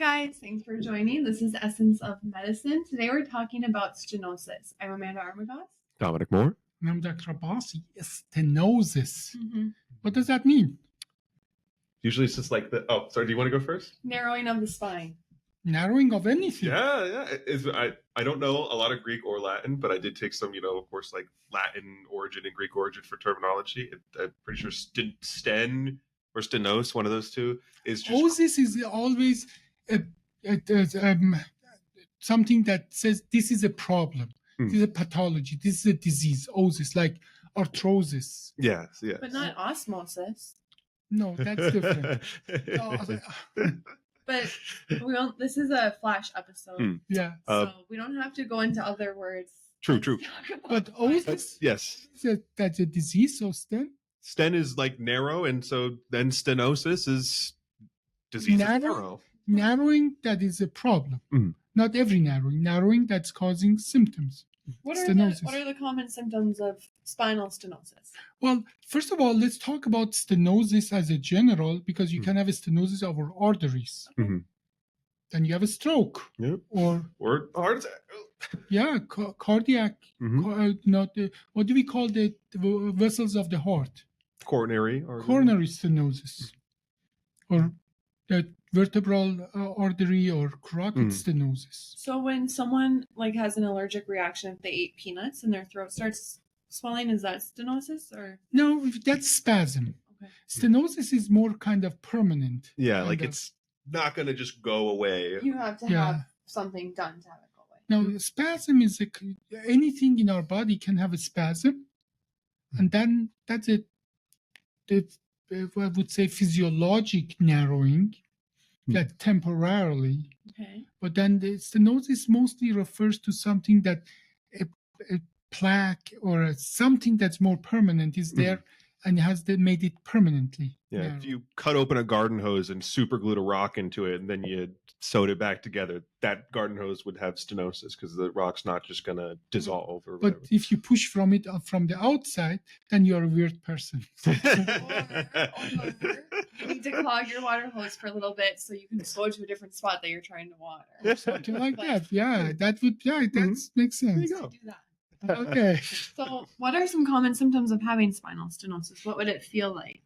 guys, thanks for joining. This is Essence of Medicine. Today we're talking about stenosis. I'm Amanda Armagoss. Dominic Moore. And I'm Dr. Abbasi. Stenosis. What does that mean? Usually it's just like do you want to go first? Narrowing of the spine. Narrowing of anything. Yeah. I don't know a lot of Greek or Latin, but I did take some, of course, like Latin origin and Greek origin for terminology. I'm pretty sure sten or stenos, one of those two, is just... Osis is always something that says this is a problem. This is a pathology. This is a disease. Osis, like arthrosis. Yes. But not osmosis. No, that's different. But this is a flash episode. Yeah. So we don't have to go into other words. True. But osis, yes. That's a disease, so Sten is like narrow, and so then stenosis is disease of narrow. Narrowing, that is a problem. Not every narrowing that's causing symptoms. What are the common symptoms of spinal stenosis? Well, first of all, let's talk about stenosis as a general, because you can have a stenosis of our arteries. Then you have a stroke. Yep. Or heart attack. Yeah, cardiac. What do we call the vessels of the heart? Coronary stenosis. Or the vertebral artery or carotid stenosis. So when someone has an allergic reaction, if they ate peanuts and their throat starts swelling, is that stenosis or? No, that's spasm. Okay. Stenosis is more kind of permanent. Yeah, it's not going to just go away. You have to have something done to have it go away. Now, spasm is anything in our body can have a spasm, and then that's it. I would say physiologic narrowing, that temporarily. Okay. But then the stenosis mostly refers to something that a plaque or something that's more permanent is there and has made it permanently. Yeah, narrow. If you cut open a garden hose and super glued a rock into it and then you sewed it back together, that garden hose would have stenosis because the rock's not just going to dissolve. Or but whatever. If you push from the outside, then you're a weird person. You need to clog your water hose for a little bit so you can go to a different spot that you're trying to water. Something like that. Yeah, that makes sense. There you go. Do that. Okay. So what are some common symptoms of having spinal stenosis? What would it feel like?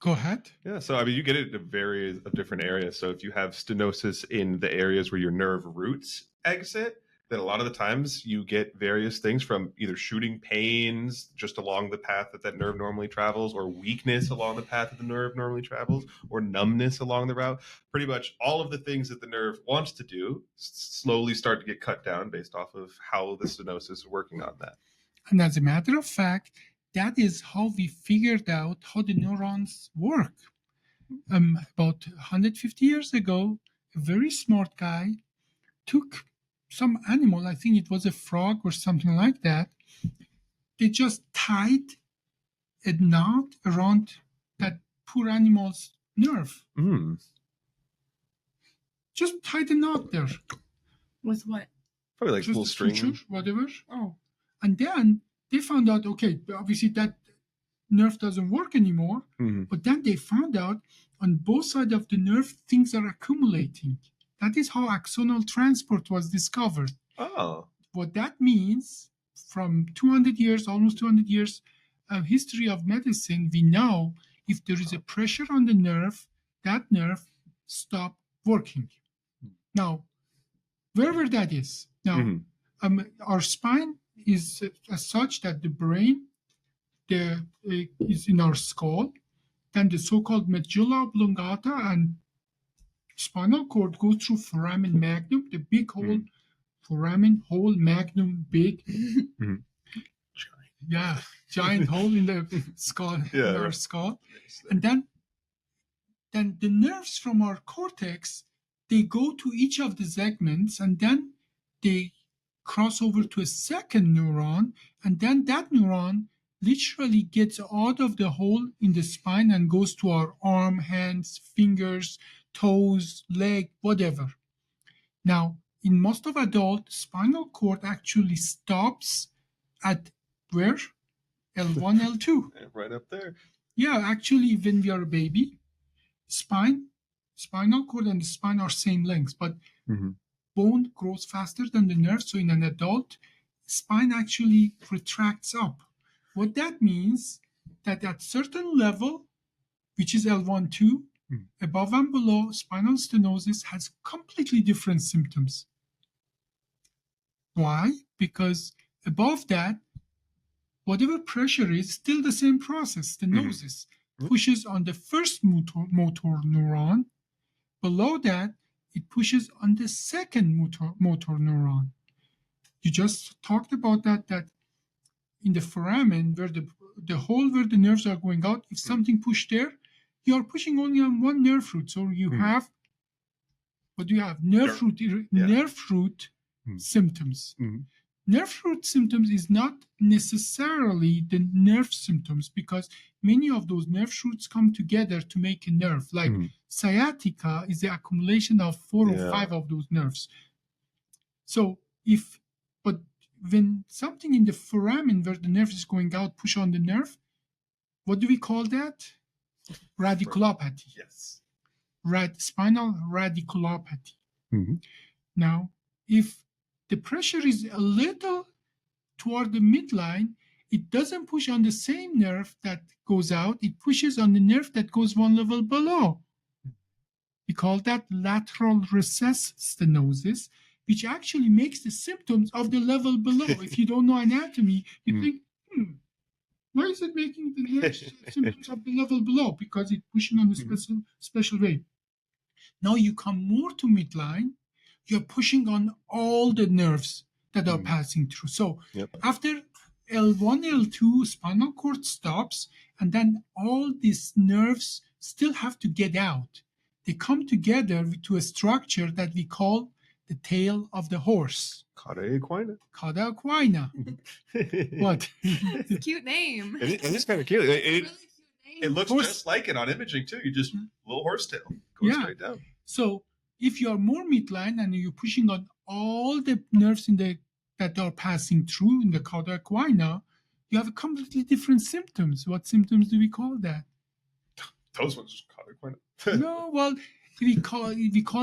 Go ahead. Yeah, so you get it in various of different areas. So if you have stenosis in the areas where your nerve roots exit, then a lot of the times you get various things from either shooting pains just along the path that nerve normally travels, or weakness along the path that the nerve normally travels, or numbness along the route. Pretty much all of the things that the nerve wants to do slowly start to get cut down based off of how the stenosis is working on that. And as a matter of fact, that is how we figured out how the neurons work. About 150 years ago, a very smart guy took some animal, I think it was a frog or something like that. They just tied a knot around that poor animal's nerve. Just tied a knot there. With what? Probably like just full string. Suture, whatever. Oh. And then they found out, okay, obviously that nerve doesn't work anymore. But then they found out on both sides of the nerve, things are accumulating. That is how axonal transport was discovered. Oh. What that means, from almost 200 years of history of medicine, we know if there is a pressure on the nerve, that nerve stops working. Now, wherever that is. Now, our spine is as such that the brain is in our skull, then the so-called medulla oblongata and spinal cord goes through foramen magnum, the big hole, foramen hole, magnum, big. Giant hole in the skull, in our skull. And then the nerves from our cortex, they go to each of the segments, and then they cross over to a second neuron, and then that neuron literally gets out of the hole in the spine and goes to our arm, hands, fingers, toes, leg, whatever. Now, in most of adults, spinal cord actually stops at where? L1, L2. Right up there. Yeah, actually, when we are a baby, spine spinal cord and the spine are same length, but Mhm. bone grows faster than the nerve. So in an adult, spine actually retracts up. What that means that at certain level, which is L1-2, above and below, spinal stenosis has completely different symptoms. Why? Because above that, whatever pressure is still the same process. Stenosis pushes on the first motor neuron. Below that, it pushes on the second motor neuron. You just talked about that in the foramen, where the hole where the nerves are going out, if something pushed there, you are pushing only on one nerve root. So you have, what do you have? Nerve root symptoms. Nerve root symptoms is not necessarily the nerve symptoms, because many of those nerve roots come together to make a nerve. Like sciatica is the accumulation of 4 or 5 of those nerves. So but when something in the foramen where the nerve is going out push on the nerve, what do we call that? Radiculopathy. Yes. Spinal radiculopathy. Now, if the pressure is a little toward the midline, it doesn't push on the same nerve that goes out, it pushes on the nerve that goes one level below. We call that lateral recess stenosis, which actually makes the symptoms of the level below. If you don't know anatomy, you think, why is it making the nerve symptoms of the level below? Because it's pushing on a special way. Now you come more to midline, you're pushing on all the nerves that are passing through. So after L1, L2, spinal cord stops, and then all these nerves still have to get out. They come together to a structure that we call the tail of the horse. Cauda equina. Cauda equina. What? It's a cute name. It is kind of cute. Really cute name. It looks just like it on imaging too. You just little horsetail goes straight down. So if you are more midline and you're pushing on all the nerves that are passing through in the cauda equina, you have completely different symptoms. What symptoms do we call that? Those ones, cauda equina. No, well, we call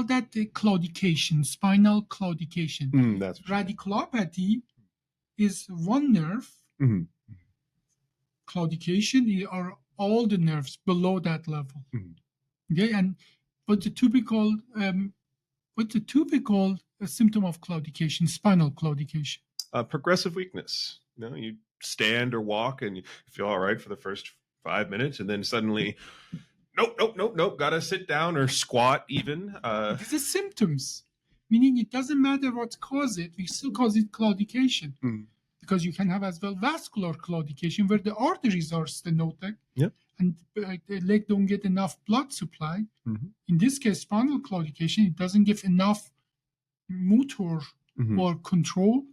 that the claudication, spinal claudication. That's radiculopathy is one nerve. Claudication are all the nerves below that level. Okay, and what's the typical symptom of claudication, spinal claudication? Progressive weakness. You stand or walk and you feel all right for the first 5 minutes, and then suddenly, nope, gotta sit down or squat even. These are symptoms, meaning it doesn't matter what causes it, we still cause it claudication. Because you can have as well vascular claudication where the arteries are stenotic and the leg don't get enough blood supply. In this case, spinal claudication, it doesn't give enough motor or control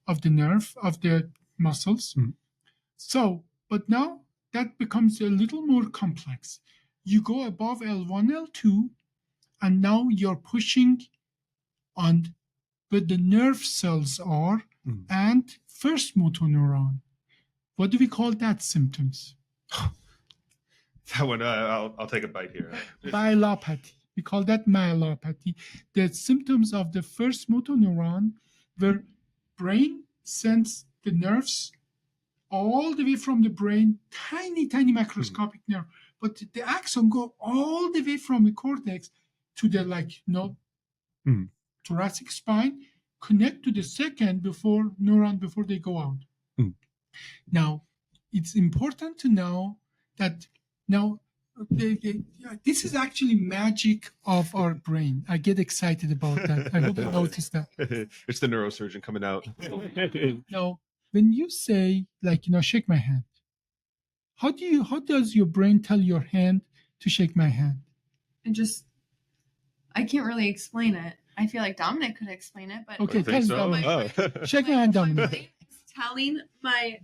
of the nerve, of the muscles. So, but now that becomes a little more complex. You go above L1, L2, and now you're pushing on where the nerve cells are and first motor neuron. What do we call that symptoms? That one, I'll take a bite here. Myelopathy. We call that myelopathy. The symptoms of the first motor neuron, where brain sends the nerves all the way from the brain, tiny macroscopic nerve, but the axon go all the way from the cortex to the thoracic spine, connect to the second neuron before they go out. Now, it's important to know that this is actually magic of our brain. I get excited about that. I hope you noticed that. It's the neurosurgeon coming out. Now, when you say, shake my hand, how does your brain tell your hand to shake my hand? I can't really explain it. I feel like Dominic could explain it, but okay, tell so. Shake my hand, Dominic. My brain is telling my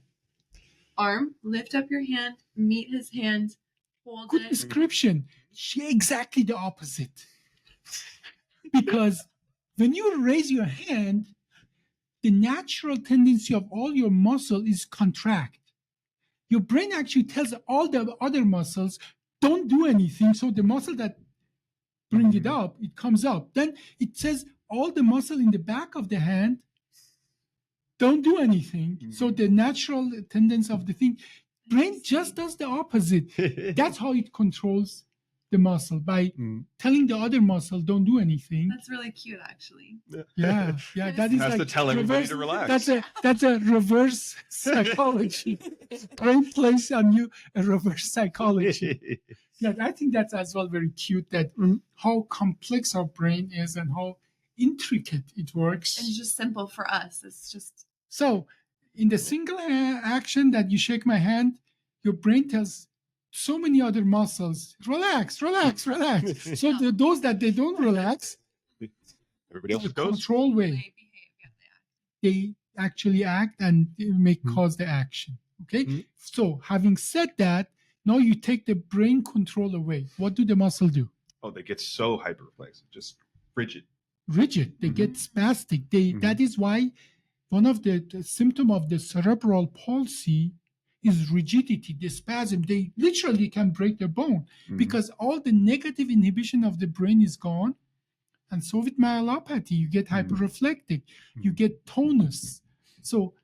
arm, lift up your hand, meet his hand, hold Good it. description. Exactly the opposite. Because when you raise your hand, the natural tendency of all your muscle is contract. Your brain actually tells all the other muscles, don't do anything. So the muscle that bring it up, it comes up. Then it says all the muscle in the back of the hand don't do anything. So the natural tendency of the thing, brain just does the opposite. That's how it controls the muscle, by telling the other muscle don't do anything. That's really cute, actually. Yeah, that is Has like to tell everybody reverse, to relax. That's a reverse psychology. Brain plays on you a reverse psychology. Yeah, I think that's as well very cute, that how complex our brain is and how intricate it works. And it's just simple for us. It's just So, in the single action that you shake my hand, your brain tells so many other muscles, relax, relax, relax. So those that they don't relax, Everybody else the just goes. control way, they behave. Yeah, they actually act and cause the action. Okay. So having said that, now you take the brain control away. What do the muscle do? Oh, they get so hyperreflexive, just rigid. Rigid. They get spastic. That is why one of the symptom of the cerebral palsy is rigidity, the spasm. They literally can break their bone because all the negative inhibition of the brain is gone. And so with myelopathy, you get hyperreflective, you get tonus. So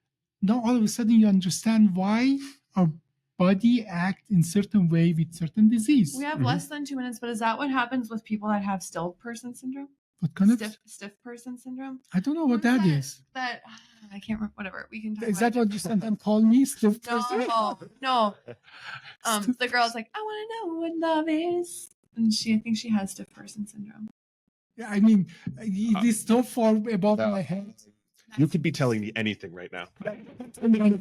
now all of a sudden you understand why our body acts in certain way with certain disease. we have less than 2 minutes, but is that what happens with people that have still person syndrome? What kind of? Stiff person syndrome? I don't know what that is. That I can't remember. Whatever. We can talk Is about that what you sometimes call me? Stiff person? No. The girl's like, I want to know what love is. And I think she has stiff person syndrome. Yeah, I mean, it is so far above my head. You could be telling me anything right now. That's okay.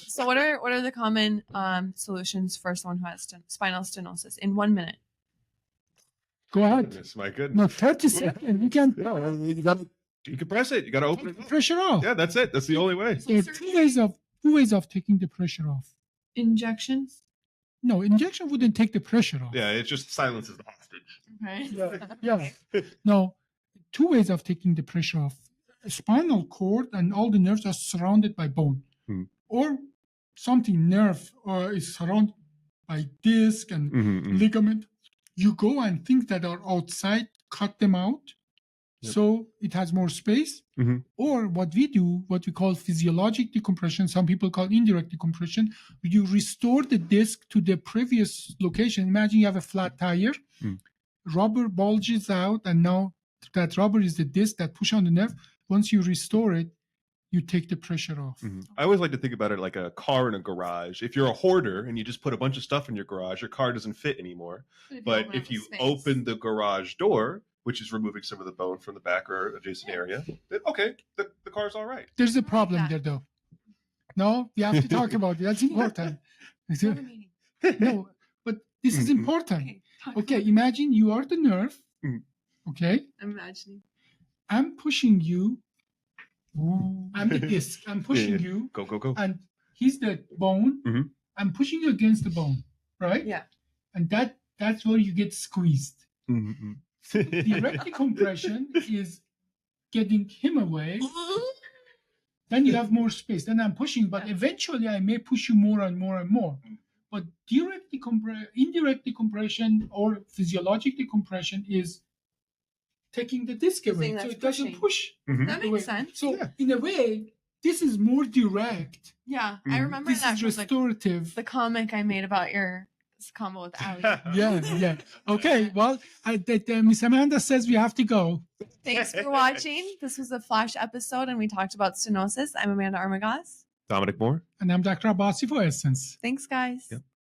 So what are the common solutions for someone who has spinal stenosis in 1 minute? Go ahead. Goodness, my goodness. No, 30 seconds. You can You got to decompress it. You got to open it up. pressure off. Yeah, that's it. That's the only way. There are two ways of taking the pressure off. Injections? No, injection wouldn't take the pressure off. Yeah, it just silences the hostage. Okay. Yeah. No, two ways of taking the pressure off. A spinal cord and all the nerves are surrounded by bone. Or something nerve is surrounded by disc and ligament. You go and things that are outside, cut them out. So it has more space. Or what we do, what we call physiologic decompression, some people call indirect decompression, you restore the disc to the previous location. Imagine you have a flat tire, rubber bulges out, and now that rubber is the disc that push on the nerve. Once you restore it, you take the pressure off. I always like to think about it like a car in a garage. If you're a hoarder and you just put a bunch of stuff in your garage, your car doesn't fit anymore. But if you open the garage door, which is removing some of the bone from the back or adjacent area, then okay, the car's all right. There's a problem there, though. No, we have to talk about it. That's important. No, but this is important. Okay, imagine you are the nerve. Okay? I'm imagining. I'm pushing you. I'm the disc. I'm pushing you. Go. And he's the bone. I'm pushing you against the bone, right? Yeah. And that's where you get squeezed. Direct decompression is getting him away. Then you have more space. Then I'm pushing, but eventually I may push you more and more and more. But indirect decompression or physiologic decompression is taking the disc away, so it doesn't push. That makes sense. So in a way, this is more direct. Yeah, I remember This that is from restorative. the comic I made about your combo with Ali. Yeah. Okay, well, Miss Amanda says we have to go. Thanks for watching. This was a flash episode, and we talked about stenosis. I'm Amanda Armagas. Dominic Moore. And I'm Dr. Abbasi for Essence. Thanks, guys. Yep.